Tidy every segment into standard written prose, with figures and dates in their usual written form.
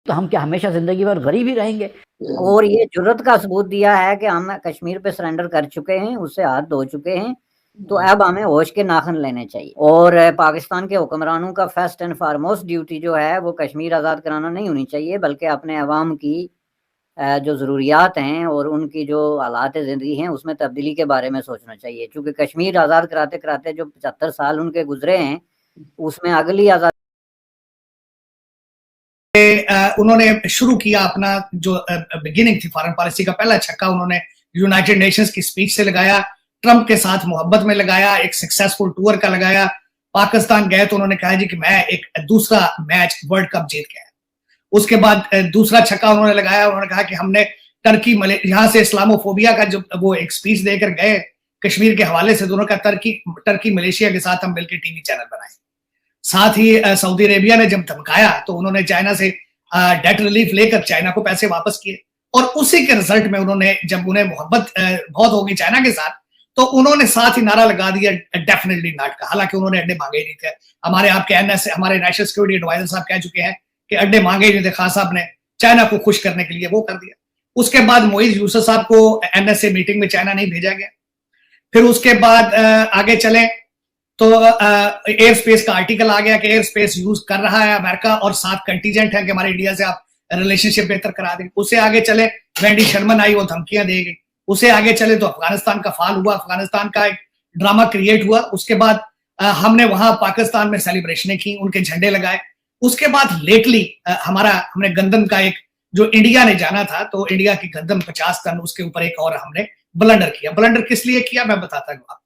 तो हम क्या हमेशा जिंदगी भर गरीब ही रहेंगे? और ये जुर्रत का सबूत दिया है कि हम कश्मीर पे सरेंडर कर चुके हैं, उससे हाथ धो चुके हैं, तो अब हमें होश के नाखन लेने चाहिए। और पाकिस्तान के हुक्मरानों का फर्स्ट एंड फॉरमोस्ट ड्यूटी जो है वो कश्मीर आज़ाद कराना नहीं होनी चाहिए, बल्कि अपने अवाम की जो ज़रूरियात हैं और उनकी जो हालात ज़िंदगी हैं उसमें तब्दीली के बारे में सोचना चाहिए। क्योंकि कश्मीर आज़ाद कराते-कराते जो 75 साल उनके गुज़रे हैं, उसमें अगली आज़ाद उन्होंने शुरू किया अपना जो बिगिनिंग थी फॉरेन पॉलिसी का, पहला छक्का उन्होंने यूनाइटेड नेशंस की स्पीच से लगाया, ट्रंप के साथ मोहब्बत में लगाया, एक सक्सेसफुल टूर का लगाया। पाकिस्तान गए तो उन्होंने कहा जी कि मैं एक दूसरा मैच वर्ल्ड कप जीत गया। उसके बाद दूसरा छक्का उन्होंने लगाया, उन्होंने कहा कि हमने टर्की यहाँ से इस्लामोफोबिया का जो वो एक स्पीच देकर गए कश्मीर के हवाले से, दोनों का टर्की मलेशिया के साथ हम मिलकर टीवी चैनल बनाए। साथ ही सऊदी अरेबिया ने जब धमकाया तो उन्होंने चाइना से डेट रिलीफ लेकर चाइना को पैसे वापस किए, और उसी के रिजल्ट में उन्होंने जब उन्हें मोहब्बत बहुत होगी चाइना के साथ, तो उन्होंने साथ ही नारा लगा दिया डेफिनेटली नॉट का। हालांकि उन्होंने अड्डे मांगे ही नहीं थे। हमारे आपके एनएस हमारे नेशनल सिक्योरिटी एडवाइजर साहब कह चुके हैं कि अड्डे मांगे ही नहीं थे, खान साहब ने चाइना को खुश करने के लिए वो कर दिया। उसके बाद मोईज यूसुफ साहब को एनएसए मीटिंग में चाइना नहीं भेजा गया। फिर उसके बाद आगे चले तो एयर स्पेस का आर्टिकल आ गया कि एयर स्पेस यूज कर रहा है अमेरिका, और 7 कंटीजेंट है कि हमारे इंडिया से आप रिलेशनशिप बेहतर करा दें। उससे आगे चले वेंडी शर्मन आई, वो धमकियां दे गई। उससे आगे चले तो अफगानिस्तान का फाल हुआ, अफगानिस्तान का एक ड्रामा क्रिएट हुआ। उसके बाद हमने वहां पाकिस्तान में सेलिब्रेशनें की, उनके झंडे लगाए। उसके बाद लेटली हमने गंदम का एक जो इंडिया ने जाना था, तो इंडिया की गंदम 50 टन, उसके ऊपर एक और हमने ब्लंडर किया। ब्लंडर किस लिए किया मैं बताता हूं आपको।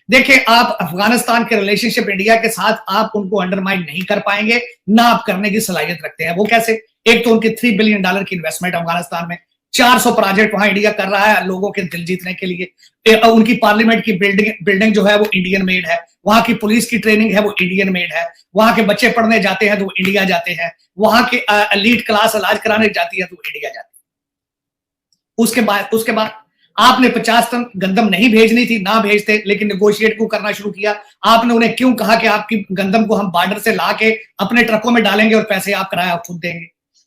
देखिए, आप अफगानिस्तान के रिलेशनशिप इंडिया के साथ आप उनको अंडरमाइन नहीं कर पाएंगे, ना आप करने की सलाहियत रखते हैं। वो कैसे? एक तो उनकी $3 बिलियन की इन्वेस्टमेंट अफगानिस्तान में, 400 प्रोजेक्ट वहां इंडिया कर रहा है लोगों के दिल जीतने के लिए। उनकी पार्लियामेंट की बिल्डिंग जो है वो इंडियन मेड है, वहां की पुलिस की ट्रेनिंग है वो इंडियन मेड है, वहां के बच्चे पढ़ने जाते हैं तो वो इंडिया जाते हैं, वहां के एलीट क्लास इलाज कराने जाती है तो इंडिया जाती है। उसके बाद आपने 50 टन गंदम नहीं भेजनी थी, ना भेजते, लेकिन नेगोशिएट को करना शुरू किया। आपने उन्हें क्यों कहा कि आपकी गंदम को हम बॉर्डर से ला के अपने ट्रकों में डालेंगे और पैसे आप किराया खुद देंगे?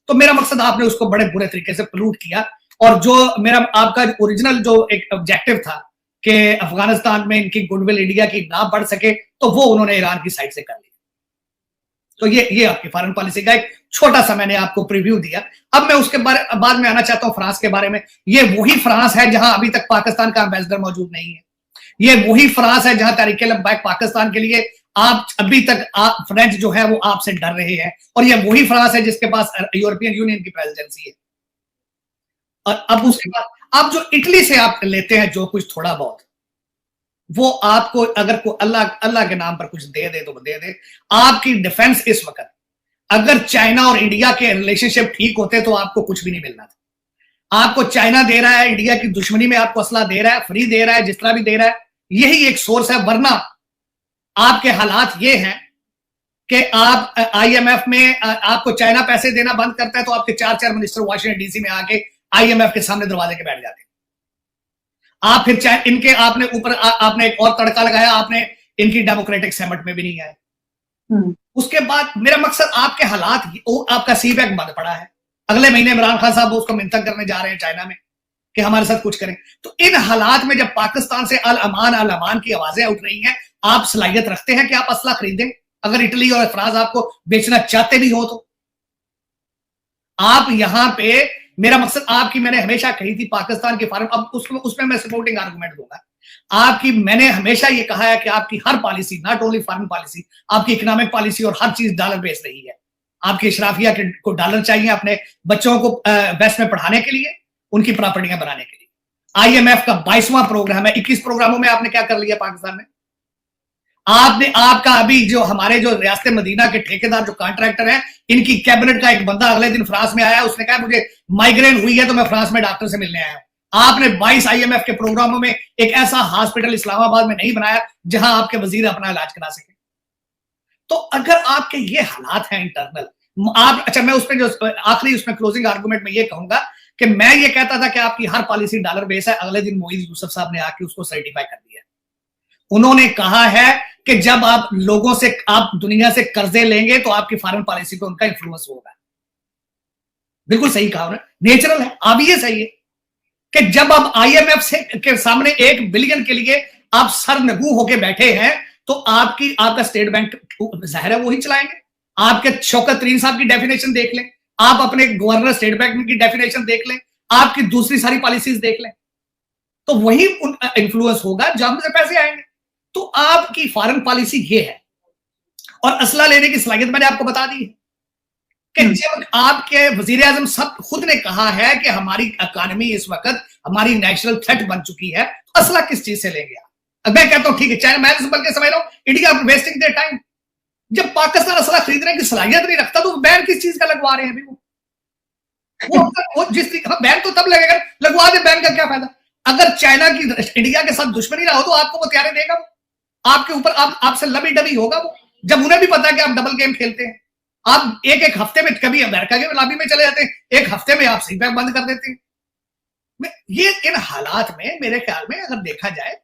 तो मेरा मकसद, आपने उसको बड़े बुरे तरीके से पलूट किया। और जो मेरा आपका ओरिजिनल जो एक ऑब्जेक्टिव था कि अफगानिस्तान में इनकी गुडविल इंडिया की ना बढ़ सके, तो वो उन्होंने ईरान की साइड से कर लिया। तो ये आपकी फॉरेन पॉलिसी का एक छोटा सा मैंने आपको प्रीव्यू दिया। अब मैं उसके बाद में आना चाहता हूं फ्रांस के बारे में। ये वही फ्रांस है जहां अभी तक पाकिस्तान का एम्बेसडर मौजूद नहीं है। ये वही फ्रांस है जहां तहरीक लब्बैक पाकिस्तान के लिए आप अभी तक फ्रेंच जो है वो आपसे डर रहे हैं, और ये वही फ्रांस है जिसके पास यूरोपियन यूनियन की प्रेसिडेंसी है। और अब उसके बाद आप जो इटली से आप लेते हैं जो कुछ थोड़ा बहुत, वो आपको अगर को अल्लाह के नाम पर कुछ दे दे तो दे दे। आपकी डिफेंस इस वक्त, अगर चाइना और इंडिया के रिलेशनशिप ठीक होते तो आपको कुछ भी नहीं मिलना था। आपको चाइना दे रहा है, इंडिया की दुश्मनी में आपको असला दे रहा है, फ्री दे रहा है, जिस तरह भी दे रहा है, यही एक सोर्स है। वरना आपके हालात ये हैं कि आप आईएमएफ में आपको चाइना पैसे देना बंद करता है तो आपके 4 मिनिस्टर वाशिंगटन डीसी में आके आईएमएफ के सामने दरवाजे के बैठ जाते हैं। आप फिर इनके आपने ऊपर आपने एक और तड़का लगाया, आपने इनकी डेमोक्रेटिक समिट में भी नहीं आए। उसके बाद मेरा मकसद, आपके हालात, आपका सी पैक बंद पड़ा है। अगले महीने इमरान खान साहब उसको मिन्नत करने जा रहे हैं चाइना में कि हमारे साथ कुछ करें। तो इन हालात में जब पाकिस्तान से अल अमान की आवाजें उठ रही हैं, आप सलाहियत रखते हैं कि आप असला खरीदें? अगर इटली और फ्रांस आपको बेचना चाहते भी हो तो आप यहां पे, मेरा मकसद आपकी, मैंने हमेशा कही थी पाकिस्तान की फॉरेन, अब उसमें मैं सपोर्टिंग आर्गुमेंट दूंगा आपकी। मैंने हमेशा ये कहा है कि आपकी हर policy, not only foreign policy, आपकी इकोनॉमिक पॉलिसी और हर चीज डॉलर बेस रही है। आपकी इशराफिया को डॉलर चाहिए अपने बच्चों को वेस्ट में पढ़ाने के लिए, उनकी प्रॉपर्टियां बनाने के लिए। आईएमएफ का 22वां प्रोग्राम है, 21 प्रोग्रामों में आपने क्या कर लिया पाकिस्तान में? आपका अभी जो हमारे जो रियासत मदीना के ठेकेदार जो कॉन्ट्रैक्टर हैं, इनकी कैबिनेट का एक बंदा अगले दिन फ्रांस में आया, उसने कहा मुझे माइग्रेन हुई है तो मैं फ्रांस में डॉक्टर से मिलने आया। आपने 22 आईएमएफ के प्रोग्रामों में एक ऐसा हॉस्पिटल इस्लामाबाद में नहीं बनाया जहां आपके वजीर अपना इलाज करा सके। तो अगर आपके ये हालात हैं इंटरनल, आप, अच्छा, मैं उसमें जो आखिरी उसमें क्लोजिंग आर्गुमेंट में ये कहूंगा कि मैं ये कहता था कि आपकी हर पॉलिसी डॉलर बेस है। अगले दिन मोईज यूसुफ साहब ने आके उसको सर्टिफाई कर दिया। उन्होंने कहा है कि जब आप लोगों से, आप दुनिया से कर्जे लेंगे तो आपकी फॉरेन पॉलिसी पे उनका इंफ्लुएंस होगा। बिल्कुल सही कहा उन्होंने, नेचुरल है, ऑब्वियस है ये कि जब आप IMF से के सामने 1 बिलियन के लिए आप सरनगू होके बैठे हैं तो आपका स्टेट बैंक जाहिर है वो ही चलाएंगे। आपके शौकत तरीन साहब की डेफिनेशन देख लें, आप अपने गवर्नर स्टेट बैंक की डेफिनेशन देख लें, आपकी दूसरी सारी पॉलिसीज देख लें, तो वही इन्फ्लुएंस होगा जहां से पैसे आएंगे। तो आपकी फॉरेन पॉलिसी ये है, और असला लेने की सलाहियत मैंने आपको बता दी है कि जब आपके वजीर आजम सब खुद ने कहा है कि हमारी इकोनॉमी इस वक्त हमारी नेशनल थ्रेट बन चुकी है, तो असला किस चीज से लेंगे आप? अब मैं कहता हूं ठीक है, चाइना, मैं सिंपल के समझ रहा हूं इंडिया वेस्टिंग देयर टाइम। जब पाकिस्तान असला खरीदने की सलाहियत नहीं रखता तो बैन किस चीज का लगवा रहे हैं अभी? वो जिस बैन तो तब लगेगा, लगवा दे, बैन का क्या फायदा? अगर चाइना की इंडिया के साथ दुश्मनी ना हो तो आपको वो तैयारी देगा, वो आपके ऊपर आपसे लबी डबी होगा वो, जब उन्हें भी पता है कि आप डबल गेम खेलते हैं। आप एक हफ्ते में कभी अमेरिका के लॉबी में चले जाते हैं, एक हफ्ते में आप सीपैक बंद कर देते हैं। ये इन हालात में मेरे ख्याल में अगर देखा जाए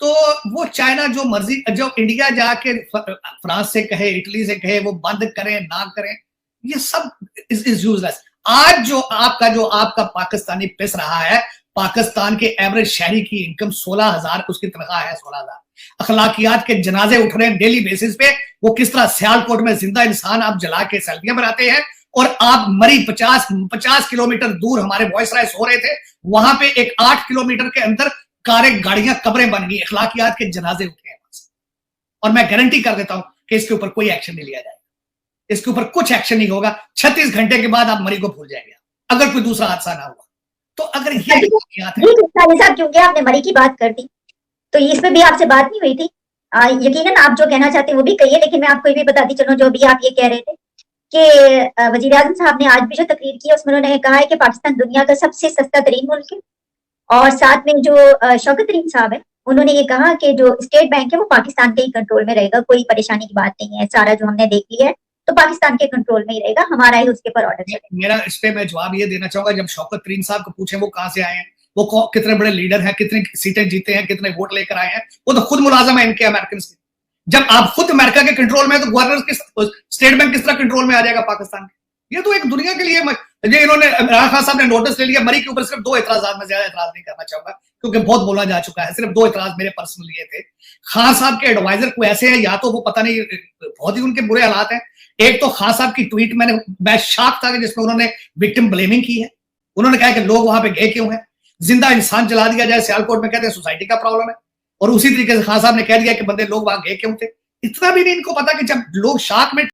तो वो चाइना जो मर्जी, जो इंडिया जाके फ्रांस से कहे, इटली से कहे वो बंद करें ना करें, ये सब इज यूजलेस। आज जो आपका पाकिस्तानी पिस रहा है, पाकिस्तान के एवरेज शहरी की इनकम 16,000, उसकी तनख्वाह है 16,000, अखलाकियात के जनाजे उठ रहे हैं डेली बेसिस पे। वो किस तरह सियालकोट में जिंदा इंसान आप जला के सेल्फियां बनाते हैं, और आप मरी 50 किलोमीटर दूर हमारे वॉइस राइस हो रहे थे, वहां पे एक 8 किलोमीटर के अंदर कारें, गाड़ियां, कब्रें बन गई, अखलाकियात के जनाजे उठे हैं। और मैं गारंटी कर देता हूं कि इसके ऊपर कोई एक्शन नहीं लिया जाएगा, इसके ऊपर कुछ एक्शन नहीं होगा। 36 घंटे के बाद आप मरी को भूल जाएंगे अगर कोई दूसरा हादसा ना हुआ तो। अगर ये साहब क्योंकि आपने मरी की बात कर दी तो इसमें भी आपसे बात नहीं हुई थी, यकीनन आप जो कहना चाहते हैं वो भी कहिए, लेकिन मैं आपको ये भी बताती चलूं जो भी आप ये कह रहे थे कि वजीर आजम साहब ने आज भी जो तकरीर की उसमें उन्होंने कहा है कि पाकिस्तान दुनिया का सबसे सस्ता तरीन मुल्क है, और साथ में जो शौकत तरीन साहब है उन्होंने ये कहा कि जो स्टेट बैंक है वो पाकिस्तान के ही कंट्रोल में रहेगा, कोई परेशानी की बात नहीं है, सारा जो हमने देख लिया है तो पाकिस्तान के कंट्रोल में ही रहेगा, हमारा ही उसके पर ऑर्डर चलेगा। मेरा इस पे मैं जवाब ये देना चाहूंगा, जब शौकत तरीन साहब को पूछे वो कहां से आए हैं, वो कितने बड़े लीडर हैं, कितनी सीटें जीते हैं, कितने वोट लेकर आए हैं, वो तो खुद मुलाजम है इनके अमेरिकन से। जब आप खुद अमेरिका के कंट्रोल में है तो गवर्नर स्टेट बैंक किस तरह कंट्रोल में आ जाएगा पाकिस्तान के? ये तो एक दुनिया के लिए ये इन्होंने, इमरान खान साहब ने नोटिस ले लिया मरी के ऊपर। सिर्फ 2 एतराज, में ज्यादा एतराज नहीं करना चाहूंगा क्योंकि बहुत बोला जा चुका है, सिर्फ 2 एतराज मेरे पर्सनल ये थे। खान साहब के एडवाइजर को ऐसे है, या तो वो पता नहीं बहुत ही उनके बुरे हालात हैं। एक तो खान साहब की ट्वीट मैं शॉक था कि जिसमें उन्होंने विक्टिम ब्लेमिंग की है। उन्होंने कहा कि लोग वहां पे गए क्यों हैं, जिंदा इंसान जला दिया जाए सियालकोट में, कहते हैं सोसाइटी का प्रॉब्लम है। और उसी तरीके से खान साहब ने कह दिया कि बंदे लोग वहां गए क्यों थे। इतना भी नहीं इनको पता कि जब लोग शाक में